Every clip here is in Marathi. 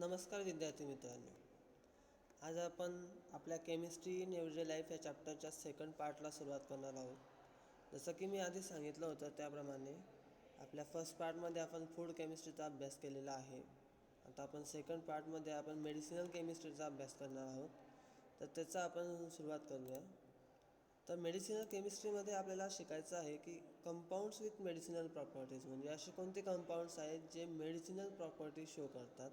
नमस्कार विद्यार्थी मित्रांनो. आज आपण आपल्या केमिस्ट्री इन एव्हरीडे लाईफ या चॅप्टरच्या सेकंड पार्टला सुरुवात करणार आहोत. जसं की मी आधी सांगितलं होतं त्याप्रमाणे आपल्या फर्स्ट पार्टमध्ये आपण फूड केमिस्ट्रीचा अभ्यास केलेला आहे. आता आपण सेकंड पार्टमध्ये आपण मेडिसिनल केमिस्ट्रीचा अभ्यास करणार आहोत. तर त्याचा आपण सुरुवात करूया. तर मेडिसिनल केमिस्ट्रीमध्ये आपल्याला शिकायचं आहे की कंपाऊंड्स विथ मेडिसिनल प्रॉपर्टीज, म्हणजे असे कोणते कंपाऊंड्स आहेत जे मेडिसिनल प्रॉपर्टी शो करतात.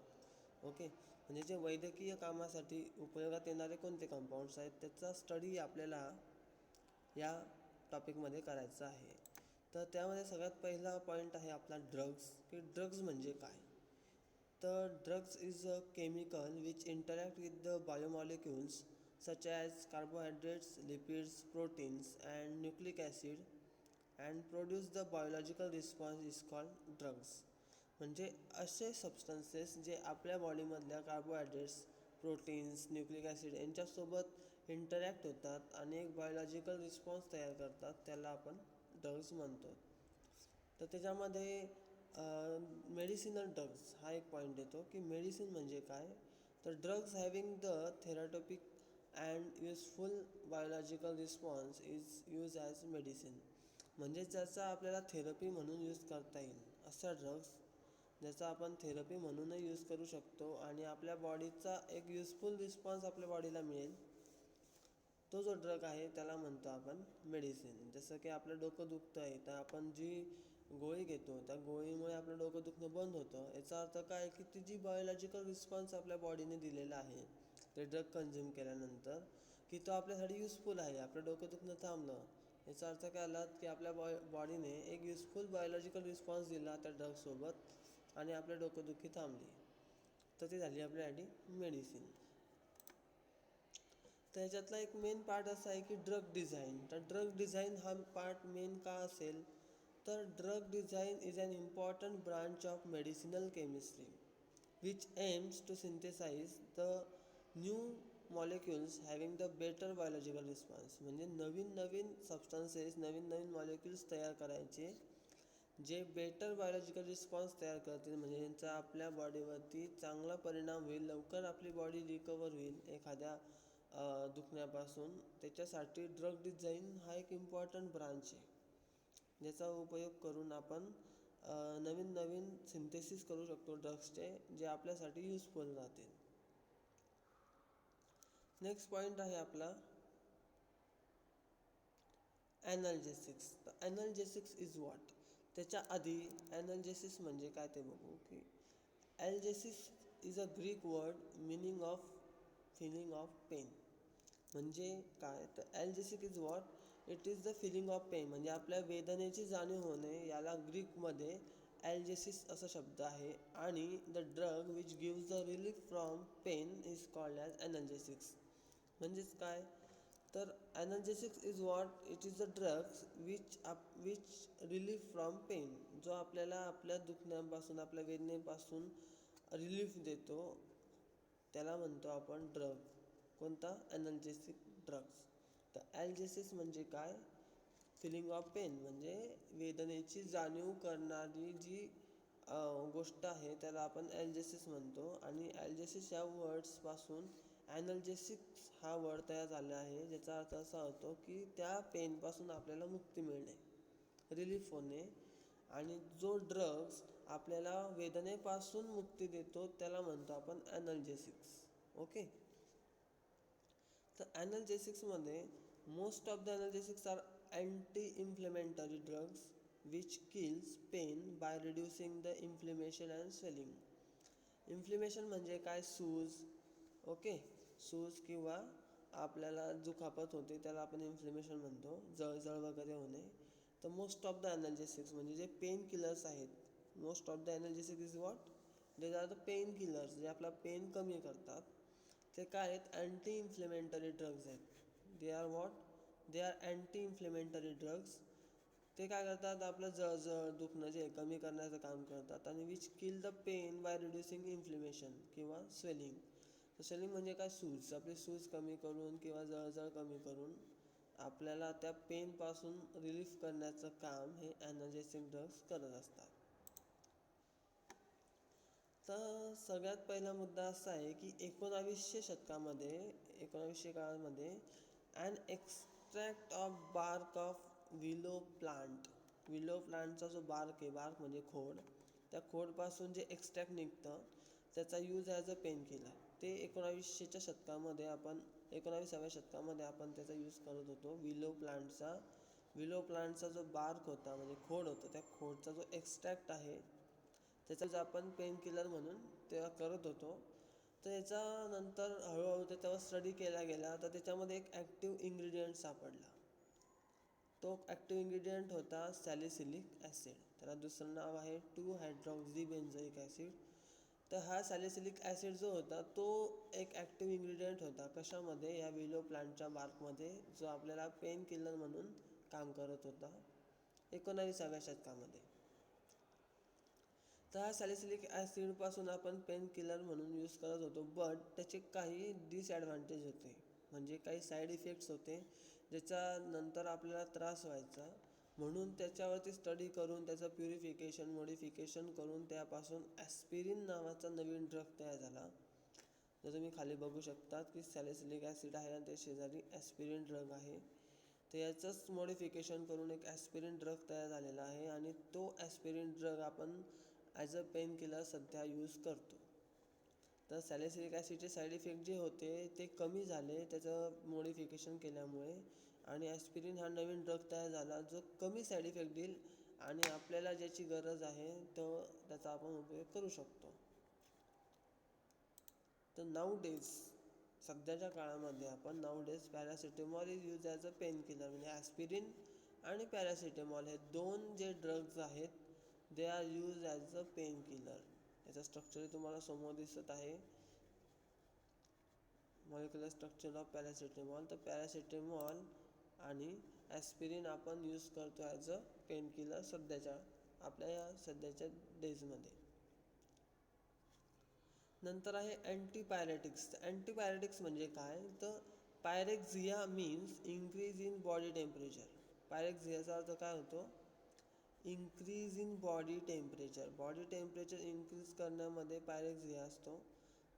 ओके, म्हणजे जे वैद्यकीय कामासाठी उपयोगात येणारे कोणते कंपाऊंड्स आहेत त्याचा स्टडी आपल्याला या टॉपिकमध्ये करायचा आहे. तर त्यामध्ये सगळ्यात पहिला पॉईंट आहे आपला ड्रग्स, की ड्रग्ज म्हणजे काय. तर drugs is a chemical which interact with the biomolecules such as carbohydrates, lipids, proteins and nucleic acid and produce the biological response is called drugs. म्हणजे असे सबस्टन्सेस जे आपल्या बॉडीमधल्या कार्बोहायड्रेट्स, प्रोटीन्स, न्यूक्लिक ॲसिड यांच्यासोबत इंटरॅक्ट होतात आणि एक बायोलॉजिकल रिस्पॉन्स तयार करतात, त्याला आपण ड्रग्स म्हणतो. तर त्याच्यामध्ये मेडिसिनल ड्रग्स हा एक पॉईंट येतो की मेडिसिन म्हणजे काय. तर drugs having the therapeutic and useful biological response is use as medicine, म्हणजे ज्याचा आपल्याला थेरपी म्हणून यूज करता येईल असा ड्रग्स, ज्याचा आपण थेरपी म्हणूनही यूज करू शकतो आणि आपल्या बॉडीचा एक युजफुल रिस्पॉन्स आपल्या बॉडीला मिळेल, तो जो ड्रग आहे त्याला म्हणतो आपण मेडिसिन. जसं की आपलं डोकं दुखतं आहे तर आपण जी गोळी घेतो त्या गोळीमुळे आपलं डोकं दुखणं बंद होतं. याचा अर्थ काय की ती जी बायोलॉजिकल रिस्पॉन्स आपल्या बॉडीने दिलेला आहे ते ड्रग कन्झ्युम केल्यानंतर, की तो आपल्यासाठी युजफुल आहे, आपलं डोकं दुखणं थांबलं. याचा अर्थ काय आला की आपल्या बॉडीने एक युजफुल बायोलॉजिकल रिस्पॉन्स दिला त्या ड्रगसोबत आणि आपल्या डोकंदुखी थांबली. तर ती झाली आपल्यासाठी मेडिसिन. तर ह्याच्यातला एक मेन पार्ट असा आहे की ड्रग डिझाईन. तर ड्रग डिझाईन हा पार्ट मेन का असेल, तर drug design is an important branch of medicinal chemistry which aims to synthesize the new molecules having the better biological response. म्हणजे नवीन नवीन सबस्टन्सेस, नवीन नवीन मॉलिक्युल्स तयार करायचे जे बेटर बायोलॉजिकल रिस्पॉन्स तयार करतील, म्हणजे यांचा आपल्या बॉडीवरती चांगला परिणाम होईल, लवकर आपली बॉडी रिकवर होईल एखाद्या दुखण्यापासून. त्याच्यासाठी ड्रग डिझाईन हा एक इम्पॉर्टंट ब्रांच आहे, ज्याचा उपयोग करून आपण नवीन नवीन सिंथेसिस करू शकतो ड्रग्सचे, जे आपल्यासाठी युजफुल राहतील. नेक्स्ट पॉईंट आहे आपला ॲनाल्जेसिक्स. तर ॲनाल्जेसिक्स इज व्हॉट. त्याच्या आधी ॲनाल्जेसिस म्हणजे काय ते बघू. की algesis is a Greek word meaning of feeling of pain. म्हणजे काय, तर algesic is what, it is the feeling of pain, म्हणजे आपल्या वेदनेची जाणीव होणे, याला ग्रीकमध्ये ॲल्जेसिस असा शब्द आहे. आणि the drug which gives the relief from pain is called as analgesics. म्हणजेच काय, तर analgesics is what, it is the drugs which relief from pain, जो आपल्याला आपल्या दुखण्यापासून, आपल्या वेदनेपासून रिलीफ देतो, त्याला म्हणतो आपण ड्रग. कोणता, ॲनाल्जेसिक ड्रग्स. तर ॲल्जेसिस म्हणजे काय, फिलिंग ऑफ पेन, म्हणजे वेदनेची जाणीव करणारी जी गोष्ट आहे त्याला आपण ॲल्जेसिस म्हणतो. आणि ॲल्जेसिस या वर्ड्सपासून ॲनाल्जेसिक्स हा वर्ड तयार झाला आहे, ज्याचा अर्थ असा होतो की त्या पेनपासून आपल्याला मुक्ती मिळणे, रिलीफ होणे. आणि जो ड्रग्स आपल्याला वेदनेपासून मुक्ती देतो त्याला म्हणतो आपण ॲनाल्जेसिक्स. ओके. तर ॲनाल्जेसिक्समध्ये most of the analgesics are anti inflammatory drugs which kills pain by reducing the inflammation and swelling. Inflammation म्हणजे काय, सूज. ओके, सूज किंवा आपल्याला दुखापत होते त्याला आपण इन्फ्लेमेशन म्हणतो, जळजळ वगैरे होणे. तर मोस्ट ऑफ द ॲनाल्जेसिक्स म्हणजे जे पेन किलर्स आहेत, most of the ॲनाल्जेसिक is what, they are the pain killers, जे आपला पेन कमी करतात. ते काय आहेत, अँटी इन्फ्लेमेटरी ड्रग्ज आहेत. They R what, they are anti inflammatory drugs. ते काय करतात, आपलं जळजळ दुखणं जे कमी करण्याचं काम करतात. आणि which kill the pain by reducing inflammation किंवा स्वेलिंग. तर स्वेलिंग म्हणजे काय, सूज, आपली सूज कमी करून किंवा जळजळ कमी करून आपल्याला त्या पेनपासून रिलीफ करण्याचं काम हे ॲनाल्जेसिक ड्रग्स करत असतात. तर सगळ्यात पहिला मुद्दा असा आहे की 1900 काळामध्ये अन एक्स्ट्रॅक्ट ऑफ बार्क ऑफ विलो प्लांट. विलो प्लांटचा जो बार्क म्हणजे खोड, त्या खोडपासून जे एक्स्ट्रॅक्ट निघतं त्याचा use as a pain killer. ते 19व्या शतकामध्ये आपण त्याचा यूज करत होतो. विलो प्लांटचा जो बार्क होता म्हणजे खोड होतं, त्या खोडचा जो एक्स्ट्रॅक्ट आहे त्याचा जो आपण पेन किलर म्हणून तेव्हा करत होतो. तर याच्यानंतर हळूहळू त्याच्यावर स्टडी केला गेला तर त्याच्यामध्ये एक ॲक्टिव्ह इन्ग्रेडियंट सापडला. तो ॲक्टिव्ह इन्ग्रेडियंट होता सॅलिसिलिक ॲसिड. त्याला दुसरं नाव आहे 2 हायड्रॉक्झी बेन्झोइक ॲसिड. तर हा सॅलिसिलिक ॲसिड जो होता तो एक ॲक्टिव्ह इन्ग्रेडियंट होता कशामध्ये, या विलो प्लांटच्या बार्कमध्ये, जो आपल्याला पेन किलर म्हणून काम करत होता 19व्या शतकामध्ये. तर हा सॅलिसिलिक ॲसिडपासून आपण पेन किलर म्हणून यूज करत होतो, बट त्याचे काही डिसॲडव्हान्टेज होते, म्हणजे काही साईड इफेक्ट्स होते ज्याच्यानंतर आपल्याला त्रास व्हायचा. म्हणून त्याच्यावरती स्टडी करून त्याचं प्युरिफिकेशन मॉडिफिकेशन करून त्यापासून ॲस्पिरिन नावाचा नवीन ड्रग तयार झाला. जर तुम्ही खाली बघू शकता की सॅलिसिलिक ॲसिड आहे आणि त्या शेजारी ॲस्पिरिन ड्रग आहे. तर याचंच मॉडिफिकेशन करून एक ॲस्पिरिन ड्रग तयार झालेला आहे आणि तो ॲस्पिरिन ड्रग आपण ॲज अ पेन किलर सध्या यूज करतो. तर सॅलिसिलिक ॲसिडचे साईड इफेक्ट जे होते ते कमी झाले त्याचं मॉडिफिकेशन केल्यामुळे, आणि ॲस्पिरिन हा नवीन ड्रग तयार झाला जो कमी साईड इफेक्ट देईल आणि आपल्याला ज्याची गरज आहे तो त्याचा आपण उपयोग करू शकतो. तर नाऊडेज, सध्याच्या काळामध्ये आपण paracetamol is use as a pain killer. म्हणजे ॲस्पिरिन आणि पॅरासिटेमॉल हे दोन जे ड्रग्ज आहेत they are use as a pain killer. याचं स्ट्रक्चर तुम्हाला समोर दिसत आहे, मॉलिक्युलर स्ट्रक्चर ऑफ पॅरासिटेमॉल. तर पॅरासिटेमॉल आणि ॲस्पिरिन आपण यूज करतो ॲज अ पेन किलर सध्याच्या डेजमध्ये. नंतर आहे अँटीपायरेटिक्स. अँटीपायरेटिक्स म्हणजे काय, तर pyrexia means increase in body temperature. पायरेक्झियाचा अर्थ काय होतो, increase in body temperature increase करण्यामध्ये पायरेक्झिया असतो.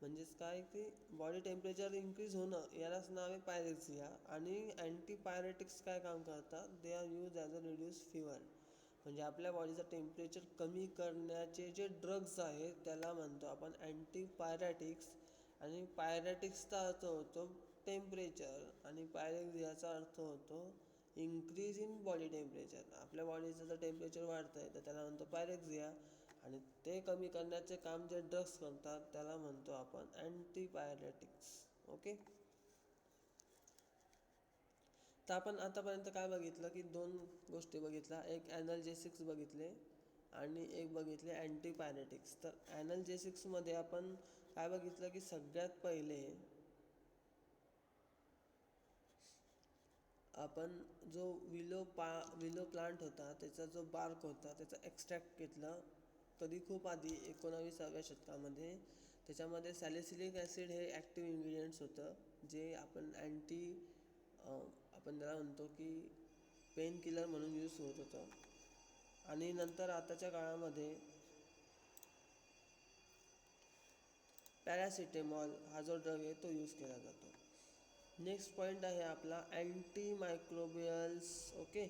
म्हणजेच काय की बॉडी टेम्परेचर इन्क्रीज होणं यालाच नाव आहे पायरेक्झिया. आणि अँटीपायरेटिक्स काय काम करतात, they are use as a reduce fever. म्हणजे आपल्या बॉडीचं टेम्परेचर कमी करण्याचे जे ड्रग्ज आहेत त्याला म्हणतो आपण अँटीपायरेटिक्स. आणि पायरेटिक्सचा अर्थ होतो टेम्परेचर आणि पायरेक्झियाचा अर्थ होतो इन्क्रीज इन बॉडी टेम्परेचर. आपल्या बॉडीचं जर टेम्परेचर वाढतं आहे तर त्याला म्हणतो पायरेक्झिया, आणि ते कमी करण्याचे काम जे ड्रग्स करतात त्याला म्हणतो आपण अँटीपायरेटिक्स. ओके. तर आपण आतापर्यंत काय बघितलं की दोन गोष्टी बघितल्या, एक ॲनल्जेसिक्स बघितले आणि एक बघितले अँटीपायरेटिक्स. तर ॲनल्जेसिक्समध्ये आपण काय बघितलं की सगळ्यात पहिले आपण जो विलो प्लांट होता त्याचा जो बार्क होता त्याचा एक्स्ट्रॅक्ट घेतला कधी खूप आधी 19व्या शतकामध्ये. त्याच्यामध्ये सॅलिसिलिक ॲसिड हे ॲक्टिव्ह इन्ग्रेडियंट्स होतं जे आपण आपण त्याला म्हणतो की पेन किलर म्हणून यूज होत होतं. आणि नंतर आताच्या काळामध्ये पॅरासिटेमॉल हा जो ड्रग आहे तो यूज केला जातो. नेक्स्ट पॉईंट आहे आपला अँटीमायक्रोबियल्स. ओके.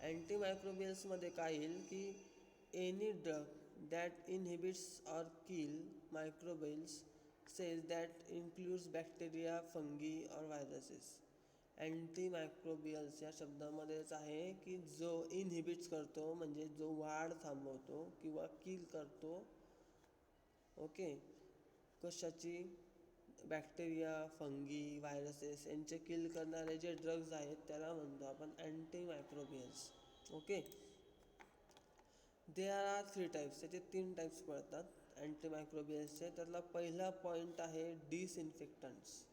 अँटीमायक्रोबियल्समध्ये काय येईल की any drug that inhibits or kill microbials cells that includes bacteria, fungi or viruses. Antimicrobials या शब्दामध्येच आहे की जो इनहिबिट्स करतो म्हणजे जो वाढ थांबवतो किंवा किल करतो. ओके. कशाची, बॅक्टेरिया, फंगी, व्हायरसेस यांचे किल करणारे जे ड्रग्ज आहेत त्याला म्हणतो आपण antimicrobials. Okay. There are 3 types. त्याचे 3 टाईप्स पडतात अँटीमायक्रोबियल्सचे. त्यातला पहिला पॉईंट आहे डिसइन्फेक्टंट्स.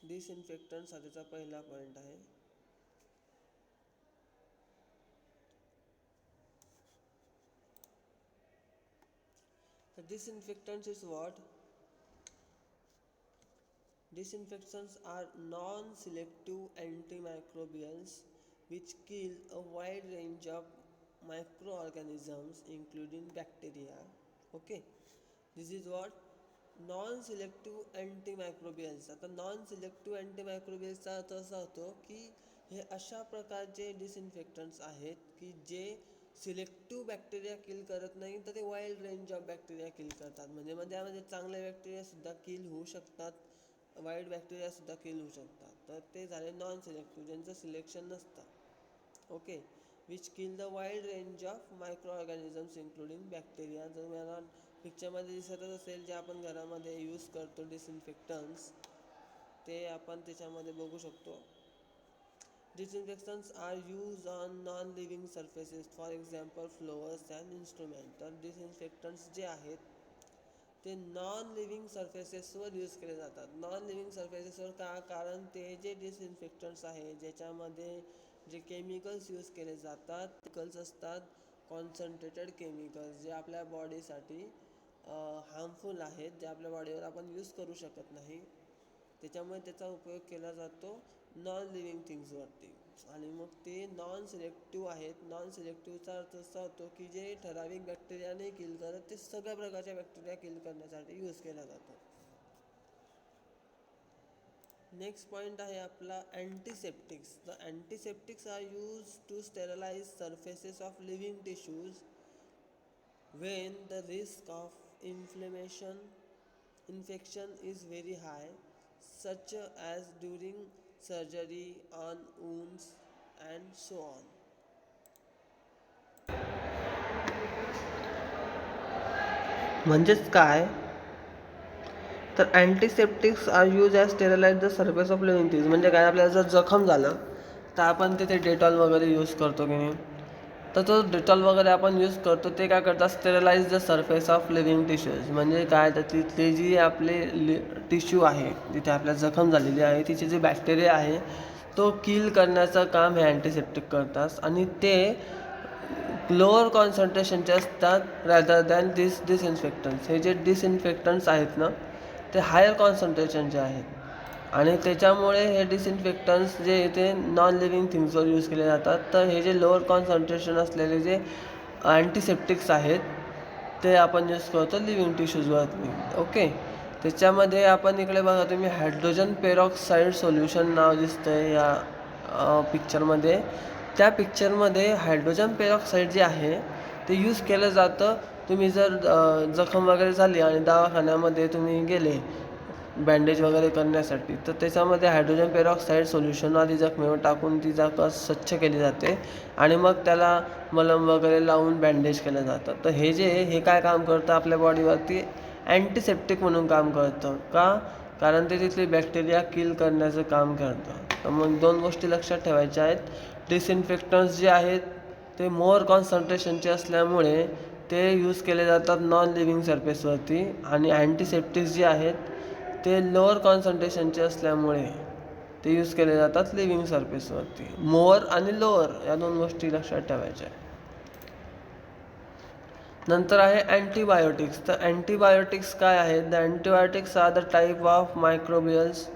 डिसइन्फेक्टंट्स हा त्याचा पहिला पॉईंट आहे. The disinfectants is what? Disinfectants are non-selective antimicrobials which kill a wide range of microorganisms including bacteria. Okay, this is what non selective antimicrobials. आता नॉन सिलेक्टिव्ह अँटीमायक्रोबियल्सचा अर्थ असा होतो की हे अशा प्रकारचे डिसइन्फेक्टंट्स आहेत की जे सिलेक्टिव्ह बॅक्टेरिया किल करत नाही, तर ते वाईल्ड रेंज ऑफ बॅक्टेरिया किल करतात. म्हणजे त्यामध्ये चांगले बॅक्टेरियासुद्धा किल होऊ शकतात, वाईल्ड बॅक्टेरियासुद्धा किल होऊ शकतात. तर ते झाले नॉन सिलेक्टिव्ह, ज्यांचं सिलेक्शन नसतं. Okay, which kill the wild range of micro organisms including bacteria. जर मला पिक्चरमध्ये दिसतच असेल जे आपण घरामध्ये यूज करतो डिसइन्फेक्टन्स, ते आपण त्याच्यामध्ये बघू शकतो. Disinfectants are use on non living surfaces, for example floors and instrument. तर डिसइन्फेक्टन्स जे आहेत ते नॉन लिव्हिंग सर्फेसेसवर यूज केले जातात. नॉन लिव्हिंग सर्फेसेसवर का? कारण ते जे डिसइन्फेक्टन्स आहे ज्याच्यामध्ये जे केमिकल्स यूज केले जातात, केमिकल्स असतात कॉन्सन्ट्रेटेड केमिकल्स, जे आपल्या बॉडीसाठी हार्मफुल आहेत, जे आपल्या बॉडीवर आपण यूज करू शकत नाही. त्याच्यामुळे त्याचा उपयोग केला जातो नॉन लिव्हिंग थिंग्सवरती. आणि मग ते नॉन सिलेक्टिव्ह आहेत. नॉन सिलेक्टिव्हचा अर्थ असा होतो की जे ठराविक बॅक्टेरिया नाही किल करत, ते सगळ्या प्रकारच्या बॅक्टेरिया किल करण्यासाठी यूज केला जातो. नेक्स्ट पॉईंट आहे आपला antiseptics. The antiseptics are use to sterilize surfaces of living tissues when the risk of infection is very high, such as during surgery on wounds and so on. म्हणजेच काय? तर antiseptics are use as sterilize the surface of living things. म्हणजे काय, आपल्याला जर जखम झालं तर आपण तिथे डेटॉल वगैरे यूज करतो की नाही, तर तो डेटॉल वगैरे आपण यूज करतो. ते काय करतात, sterilise the surface of living tissues. म्हणजे काय, तर तिथले जी आपले टिश्यू आहे, जिथे आपल्या जखम झालेली आहे, तिचे जे बॅक्टेरिया आहे तो किल करण्याचं काम हे अँटीसेप्टिक करतात. आणि ते लोअर कॉन्सन्ट्रेशनचे असतात रॅदर दॅन डिसइन्फेक्टंट्स. हे जे डिसइन्फेक्टंट्स आहेत ना, ते हायर कॉन्सन्ट्रेशनचे आहेत. आणि त्याच्यामुळे हे डिसइन्फेक्टंट्स जे इथे नॉन लिव्हिंग थिंग्सवर यूज केले जातात. तर हे जे लोअर कॉन्सन्ट्रेशन असलेले जे अँटीसेप्टिक्स आहेत ते आपण यूज करतो लिव्हिंग टिश्यूजवरती. ओके, त्याच्यामध्ये आपण इकडे बघा तुम्ही हायड्रोजन पेरॉक्साईड सोल्युशन नाव दिसतं आहे या पिक्चरमध्ये. त्या पिक्चरमध्ये हायड्रोजन पेरॉक्साईड जे आहे ते यूज केलं जातं. तुम्ही जर जखम वगैरे झाली आणि दवाखान्यामध्ये तुम्ही गेले बँडेज वगैरे करण्यासाठी, तर त्याच्यामध्ये हायड्रोजन पेरॉक्साईड सोल्युशन आधी जखमेवर टाकून ती जागा स्वच्छ केली जाते आणि मग त्याला मलम वगैरे लावून बँडेज केलं जातं. तर हे काय काम करतं आपल्या बॉडीवरती, अँटीसेप्टिक म्हणून काम करतं. का? कारण ते तिथले बॅक्टेरिया किल करण्याचं काम करतं. तर मग दोन गोष्टी लक्षात ठेवायच्या आहेत. डिसइन्फेक्टंट्स जे आहेत ते मोर कॉन्सन्ट्रेशनचे असल्यामुळे ते यूज केले जातात नॉन लिव्हिंग सर्फेसवरती, आणि अँटीसेप्टिक्स जे आहेत ते लोअर कॉन्सन्ट्रेशनचे असल्यामुळे ते यूज केले जातात लिव्हिंग सर्फेसवरती. मोअर आणि लोअर या दोन गोष्टी लक्षात ठेवायच्या. नंतर आहे अँटीबायोटिक्स. तर अँटीबायोटिक्स काय आहेत? The antibiotics are the type of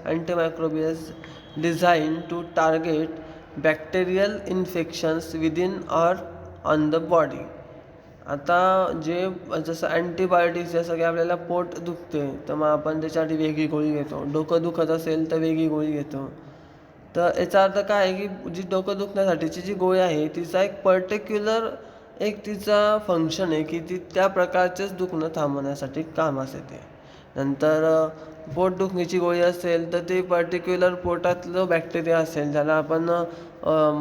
antimicrobials design to target bacterial infections within or on the body. आता जसं अँटीबायोटिक्स, जसं की आपल्याला पोट दुखते तर मग आपण त्याच्यासाठी वेगळी गोळी घेतो. डोकं दुखत असेल तर वेगळी गोळी घेतो. तर याचा अर्थ काय आहे की जी डोकं दुखण्यासाठीची जी गोळी आहे तिचा एक पर्टिक्युलर तिचा फंक्शन आहे की ती त्या प्रकारचेच दुखणं थांबवण्यासाठी कामास येते. नंतर पोट दुखण्याची गोळी असेल तर ते पर्टिक्युलर पोटातलं बॅक्टेरिया असेल, ज्याला आपण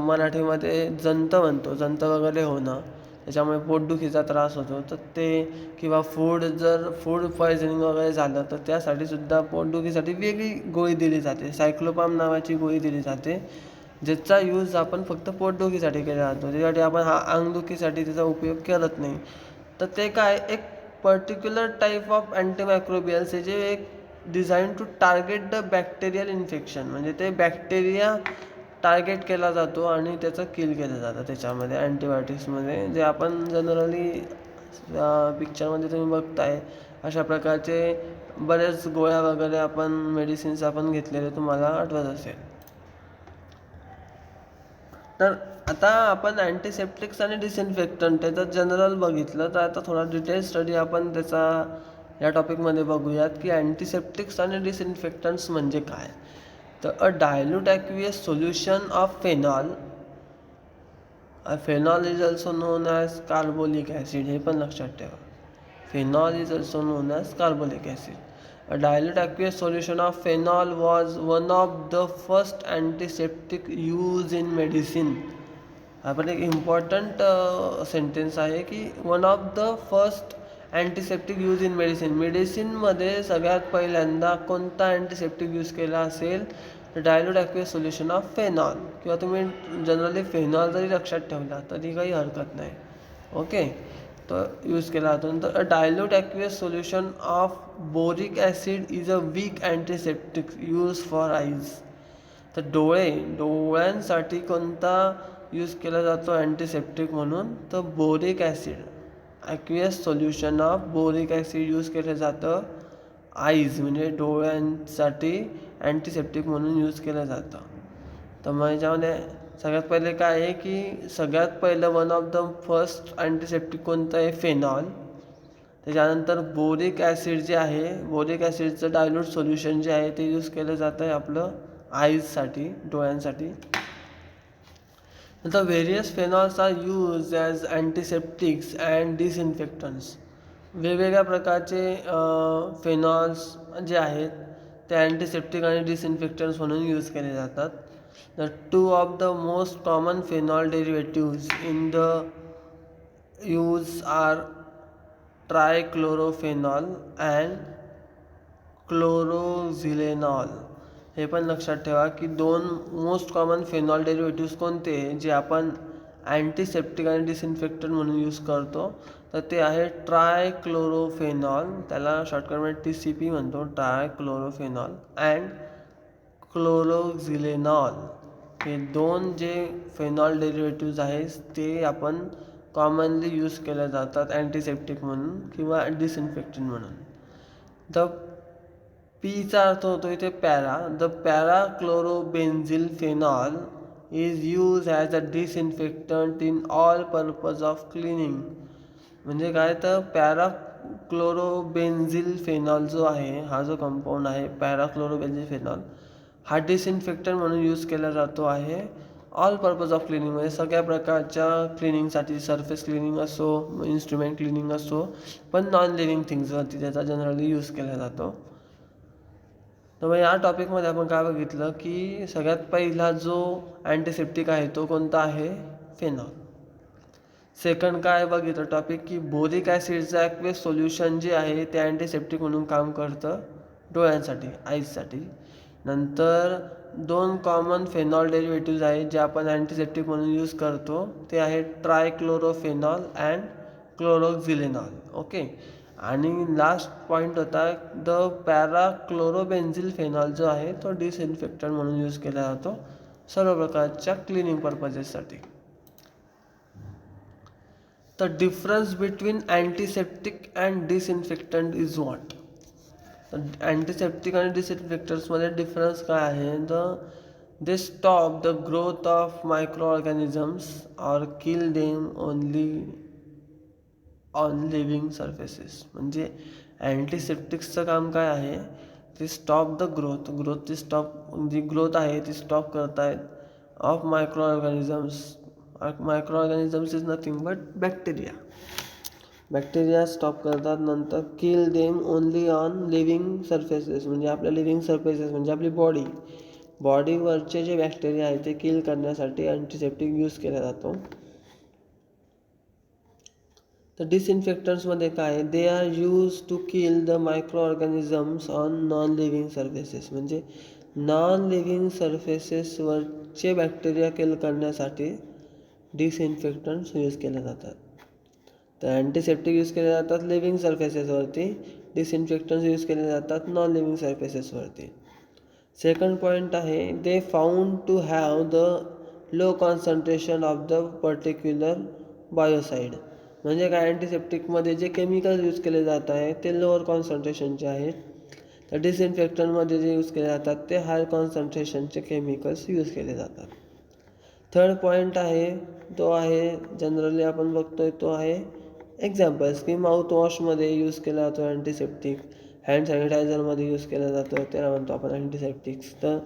मराठीमध्ये जंत म्हणतो, जंत वगैरे होणं, त्याच्यामुळे पोटदुखीचा त्रास होतो. तर ते किंवा फूड पॉयझनिंग वगैरे झालं तर त्यासाठी सुद्धा पोटदुखीसाठी वेगळी गोळी दिली जाते. सायक्लोपाम नावाची गोळी दिली जाते, ज्याचा यूज आपण फक्त पोटदुखीसाठी केला जातो. त्यासाठी आपण अंगदुखीसाठी त्याचा उपयोग करत नाही. तर ते काय, एक पर्टिक्युलर टाईप ऑफ अँटीमायक्रोबियल्स आहे जे एक design to target the bacterial infection. म्हणजे ते बॅक्टेरिया टार्गेट केला जातो आणि त्याचं किल केलं जातं त्याच्यामध्ये अँटीबायोटिक्समध्ये. जे आपण जनरली पिक्चरमध्ये तुम्ही बघताय अशा प्रकारचे बरेच गोळ्या वगैरे आपण मेडिसिन्स आपण घेतलेले तुम्हाला आठवत असेल. तर आता आपण अँटीसेप्टिक्स आणि डिसइन्फेक्टंट त्याचं जनरल बघितलं, तर आता थोडा डिटेल स्टडी आपण त्याचा या टॉपिकमध्ये बघूयात की अँटीसेप्टिक्स आणि डिसइन्फेक्टंट्स म्हणजे काय. तर a dilute aqueous solution of phenol, phenol is also known as carbolic acid, हे पण लक्षात ठेवा. Phenol is also known as carbolic acid. A dilute aqueous solution of phenol was one of the first antiseptic used in medicine. आपण एक इम्पॉर्टंट सेंटेन्स आहे की one of the first antiseptic use in medicine. मेडिसिनमध्ये सगळ्यात पहिल्यांदा कोणता अँटीसेप्टिक यूज केला असेल, dilute aqueous solution of phenol, किंवा तुम्ही जनरली फेनॉल जरी लक्षात ठेवला तरी काही हरकत नाही. ओके, तर यूज केला जातो. नंतर a dilute aqueous solution of boric acid is a weak antiseptic use for eyes. तर डोळ्यांसाठी कोणता यूज केला जातो अँटीसेप्टिक म्हणून, तर boric acid. Aqueous solution of boric acid use केलं जातं आईज म्हणजे डोळ्यांसाठी अँटीसेप्टिक म्हणून यूज केलं जातं. तर मग याच्यामध्ये सगळ्यात पहिले काय आहे की सगळ्यात पहिलं one of the first antiseptic कोणतं आहे, फेनॉल. त्याच्यानंतर बोरिक ॲसिड जे आहे, बोरिक ॲसिडचं डायल्यूट सोल्युशन जे आहे ते यूज केलं जातं आहे आपलं आईजसाठी, डोळ्यांसाठी. नंतर various phenols are use as antiseptics and disinfectants. वेगवेगळ्या प्रकारचे फेनॉल्स जे आहेत ते अँटीसेप्टिक आणि डिसइन्फेक्टंट्स म्हणून यूज केले जातात. The two of the most common phenol derivatives in the use are trichlorophenol and chloroxylenol. हे पण लक्षात ठेवा की दोन मोस्ट कॉमन फेनॉल डेरिव्हेटिव्स कोणते जे आपण अँटीसेप्टिक आणि डिसइन्फेक्टंट म्हणून यूज करतो, तर ते आहे ट्रायक्लोरोफेनॉल, त्याला शॉर्टकटमध्ये TCP म्हणतो, ट्रायक्लोरोफेनॉल, अँड क्लोरोक्झिलेनॉल. हे दोन जे फेनॉल डेरिव्हेटिव्ज आहेत ते आपण कॉमनली यूज केल्या जातात अँटीसेप्टिक म्हणून किंवा डिसइन्फेक्टंट म्हणून. द पीचा अर्थ होतो इथे para. The parachlorobenzyl phenol is use as a disinfectant in all purpose of cleaning. म्हणजे काय, तर पॅराक्लोरोबेन्झिल फेनॉल जो आहे, हा जो कंपाऊंड आहे पॅराक्लोरोबेन्झिल फेनॉल, हा डिसइन्फेक्टंट म्हणून यूज केला जातो आहे ऑल पर्पज ऑफ क्लिनिंग, म्हणजे सगळ्या प्रकारच्या क्लिनिंगसाठी, सरफेस क्लिनिंग असो, इन्स्ट्रुमेंट क्लिनिंग असो, पण नॉन लिव्हिंग थिंग्सवरती त्याचा जनरली यूज केला जातो. तर मग या टॉपिकमध्ये आपण काय बघितलं की सगळ्यात पहिला जो अँटीसेप्टिक आहे तो कोणता आहे, फेनॉल. सेकंड काय बघितलं टॉपिक की बोरिक ॲसिडचं ॲक्वियस सोल्युशन जे आहे ते अँटीसेप्टिक म्हणून काम करतं डोळ्यांसाठी, आईजसाठी. नंतर दोन कॉमन फेनॉल डेरिव्हेटिव्ज आहेत जे आपण अँटीसेप्टिक म्हणून यूज करतो, ते आहेत ट्रायक्लोरोफेनॉल अँड क्लोरोक्झिलेनॉल. ओके, आणि लास्ट पॉईंट होता द पॅराक्लोरोबेन्झिल फेनॉल जो आहे तो डिसइन्फेक्टंट म्हणून यूज केला जातो सर्व प्रकारच्या क्लिनिंग पर्पजेससाठी. The difference between antiseptic and disinfectant is what? Antiseptic आणि डिसइन्फेक्टंट्समध्ये डिफरन्स काय आहे, तर they stop the growth of micro organisms or kill them only on living surfaces. म्हणजे अँटीसेप्टिक्सचं काम काय आहे, ते स्टॉप द ग्रोथची स्टॉप, जी ग्रोथ आहे ती स्टॉप करतायत of micro organisms. Micro organisms is nothing but bacteria stop करतात. नंतर kill them only on living surfaces, म्हणजे आपल्या लिव्हिंग सर्फेसेस म्हणजे आपली बॉडीवरचे जे बॅक्टेरिया आहेत ते किल करण्यासाठी अँटीसेप्टिक यूज केला जातो. तर डिसइन्फेक्टंट्समध्ये काय, they are use to kill the micro organisms on non living surfaces, म्हणजे नॉन लिव्हिंग सर्फेसेसवरचे बॅक्टेरिया किल करण्यासाठी डिसइन्फेक्टंट्स यूज केले जातात. तर अँटीसेप्टिक यूज केले जातात लिव्हिंग सर्फेसेसवरती, डिसइन्फेक्टंट्स यूज केले जातात नॉन लिव्हिंग सर्फेसेसवरती. सेकंड पॉईंट आहे, they found to have the low concentration of the particular biocide. म्हणजे काय, अँटीसेप्टिकमध्ये जे केमिकल यूज केले जात आहे ते लोअर कॉन्सन्ट्रेशनचे आहेत, तर डिसइन्फेक्टंटमध्ये जे यूज केले जातात ते हाय कॉन्सन्ट्रेशनचे केमिकल्स यूज केले जातात. थर्ड पॉईंट आहे तो आहे जनरली आपण बघतोय तो आहे एक्झाम्पल्स की माउथवॉशमध्ये यूज केला जातो अँटीसेप्टिक, हँड सॅनिटायझरमध्ये यूज केला जातो त्याला म्हणतो आपण अँटीसेप्टिक्स. तर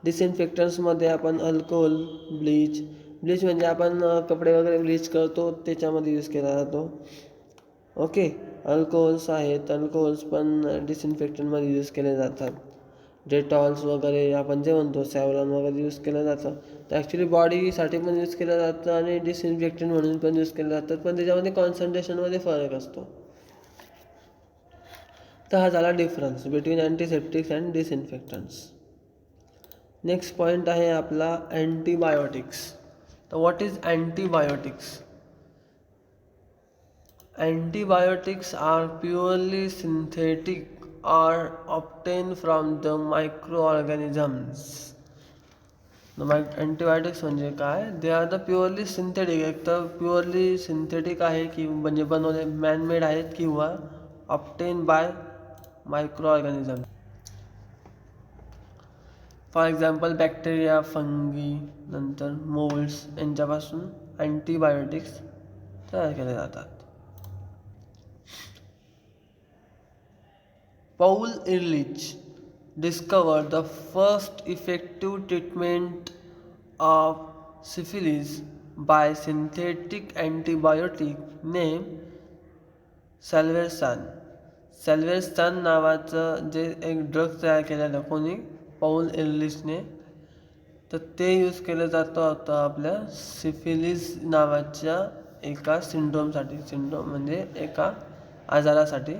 डिसइन्फेक्टन्समध्ये आपण अल्कोहोल, ब्लीच म्हणजे आपण कपडे वगैरे ब्लीच करतो त्याच्यामध्ये यूज केला जातो. ओके, अल्कोहोल्स आहेत, अल्कोहोल्स पण डिसइन्फेक्टंटमध्ये यूज केले जातात. डेटॉल्स वगैरे आपण जे म्हणतो सॅव्हलॉन वगैरे यूज केलं जातं. तर ॲक्च्युली बॉडीसाठी पण यूज केलं जातं आणि डिसइन्फेक्टंट म्हणून पण यूज केलं जातात, पण त्याच्यामध्ये कॉन्सन्ट्रेशनमध्ये फरक असतो. तर हा झाला difference between antiseptics and disinfectants. Next point आहे आपला अँटीबायोटिक्स. तर what is antibiotics? Antibiotics are purely synthetic or obtained from the microorganisms. Antibiotics म्हणजे काय? They are the purely synthetic. एक तर प्युअरली सिंथेटिक आहे की म्हणजे बनवले मॅनमेड आहेत किंवा obtain by micro organism. For example bacteria, fungi, नंतर मोल्ड्स यांच्यापासून अँटीबायोटिक्स तयार केले जातात. Paul Ehrlich discovered the first effective treatment of syphilis by synthetic antibiotic named सॅल्वेरसान. सॅल्वेरसान नावाचं जे एक ड्रग तयार केलेलं कोणी? पौल एर्लिचने. तर ते यूज केलं जातं होतं आपल्या सिफिलिस नावाच्या एका सिंड्रोमसाठी. सिंड्रोम म्हणजे एका आजारासाठी.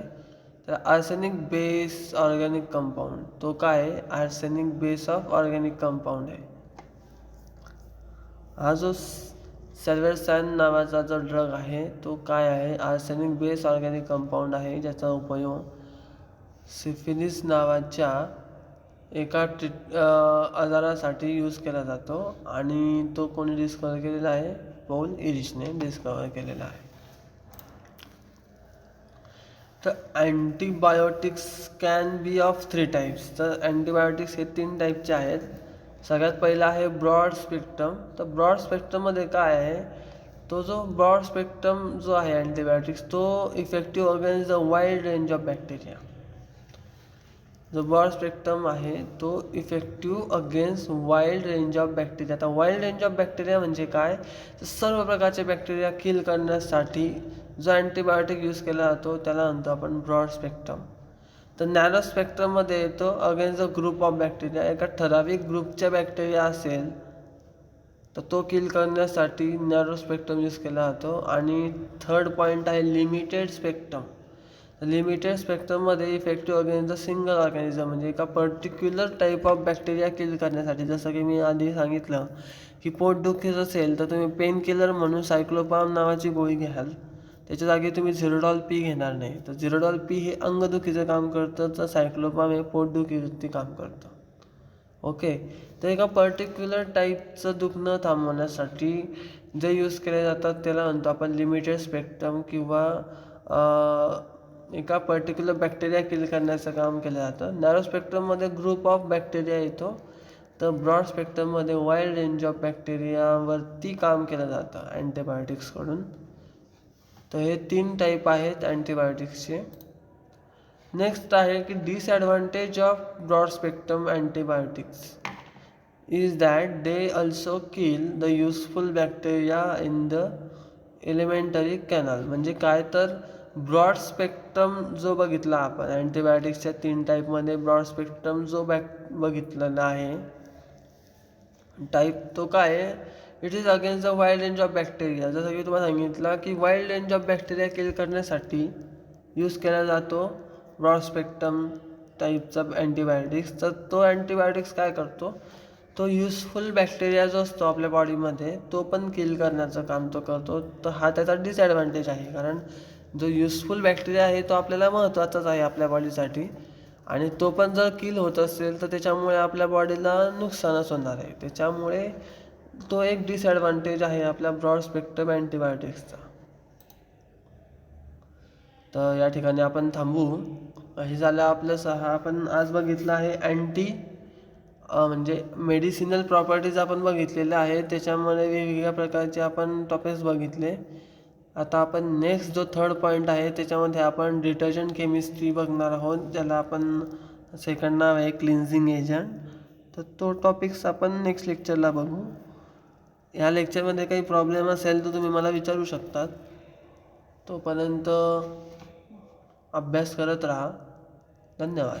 तर आर्सेनिक बेस ऑर्गॅनिक कंपाऊंड, तो काय आहे? Arsenic base of organic compound आहे. हा जो सॅल्वेरसान नावाचा जो ड्रग आहे तो काय आहे? आर्सेनिक बेस ऑर्गॅनिक कंपाऊंड आहे, ज्याचा उपयोग सिफिलिस नावाच्या एका आजारासाठी यूज केला जातो आणि तो कोणी डिस्कवर केलेला आहे? पौल एरिचने डिस्कवर केलेला आहे. तर antibiotics can be of 3 types. तर अँटीबायोटिक्स हे 3 टाईपचे आहेत. सगळ्यात पहिला आहे ब्रॉड स्पेक्ट्रम. तर ब्रॉड स्पेक्ट्रममध्ये काय आहे? तो जो ब्रॉड स्पेक्ट्रम जो आहे अँटीबायोटिक्स तो effective against the wide range of bacteria. जो ब्रॉड स्पेक्ट्रम आहे तो effective against wild range of bacteria. आता वाईल्ड रेंज ऑफ बॅक्टेरिया म्हणजे काय? तर सर्व प्रकारचे बॅक्टेरिया किल करण्यासाठी जो अँटीबायोटिक यूज केला जातो त्याला म्हणतो आपण ब्रॉड स्पेक्ट्रम. तर नॅनो स्पेक्ट्रममध्ये येतो against the group of bacteria. एका ठराविक ग्रुपच्या बॅक्टेरिया असेल तर तो किल करण्यासाठी नॅरो स्पेक्ट्रम यूज केला जातो. आणि थर्ड पॉईंट आहे लिमिटेड स्पेक्ट्रम. लिमिटेड स्पेक्ट्रममध्ये effective against the single organism म्हणजे एका particular type of bacteria kill करण्यासाठी. जसं की मी आधी सांगितलं की पोटदुखीच असेल तर तुम्ही पेन किलर म्हणून सायक्लोपाम नावाची गोळी घ्याल, त्याच्या जागी तुम्ही झिरोडॉल पी घेणार नाही. तर झिरोडॉल पी हे अंगदुखीचं काम करतं, तर सायक्लोपाम हे पोटदुखीवरती काम करतं. ओके, तर एका पर्टिक्युलर टाईपचं दुखणं थांबवण्यासाठी जे यूज केले जातात त्याला म्हणतो आपण लिमिटेड स्पेक्ट्रम किंवा एका पर्टिक्युलर बॅक्टेरिया किल करण्याचं काम केलं जातं. नॅरो स्पेक्ट्रममध्ये ग्रुप ऑफ बॅक्टेरिया येतो. तर ब्रॉड स्पेक्ट्रममध्ये वाईल्ड रेंज ऑफ बॅक्टेरियावरती काम केलं जातं अँटीबायोटिक्सकडून. तर हे 3 टाईप आहेत अँटीबायोटिक्सचे. नेक्स्ट आहे की disadvantage of broad spectrum antibiotics is that they also kill the useful bacteria in the alimentary canal. म्हणजे काय? तर ब्रॉड स्पेक्ट्रम जो बघितला आपण अँटीबायोटिक्सच्या 3 टाईपमध्ये ब्रॉड स्पेक्ट्रम जो बघितलेला आहे टाईप तो काय आहे? It is against the wild range of bacteria. जसं की तुम्हाला सांगितलं की wild range of bacteria kill करण्यासाठी यूज केला जातो ब्रॉड स्पेक्ट्रम टाईपचा अँटीबायोटिक्स. तर तो अँटीबायोटिक्स काय करतो? तो युजफुल बॅक्टेरिया जो असतो आपल्या बॉडीमध्ये तो पण किल करण्याचं काम तो करतो. तर हा त्याचा डिसॲडव्हान्टेज आहे, कारण जो युजफुल बॅक्टेरिया आहे तो आपल्याला महत्त्वाचाच आहे आपल्या बॉडीसाठी आणि तो पण जर किल होत असेल तर त्याच्यामुळे आपल्या बॉडीला नुकसानच होणार आहे. त्याच्यामुळे तो एक डिसॲडव्हान्टेज आहे आपल्या ब्रॉड स्पेक्ट्रम अँटीबायोटिक्सचा. तर या ठिकाणी आपण थांबू. हे झालं आपलं आपण आज बघितलं आहे म्हणजे मेडिसिनल प्रॉपर्टीज आपण बघितलेल्या आहेत. त्याच्यामध्ये वेगवेगळ्या प्रकारचे आपण टॉपिक्स बघितले. आता आपण नेक्स्ट जो थर्ड पॉईंट आहे त्याच्यामध्ये आपण डिटर्जंट केमिस्ट्री बघणार आहोत, ज्याला आपण सेकंड नाव आहे क्लिन्झिंग एजंट. तर तो टॉपिक्स आपण नेक्स्ट लेक्चरला बघू. ह्या लेक्चरमध्ये काही प्रॉब्लेम असेल तर तुम्ही मला विचारू शकतात. तोपर्यंत अभ्यास करत राहा. धन्यवाद.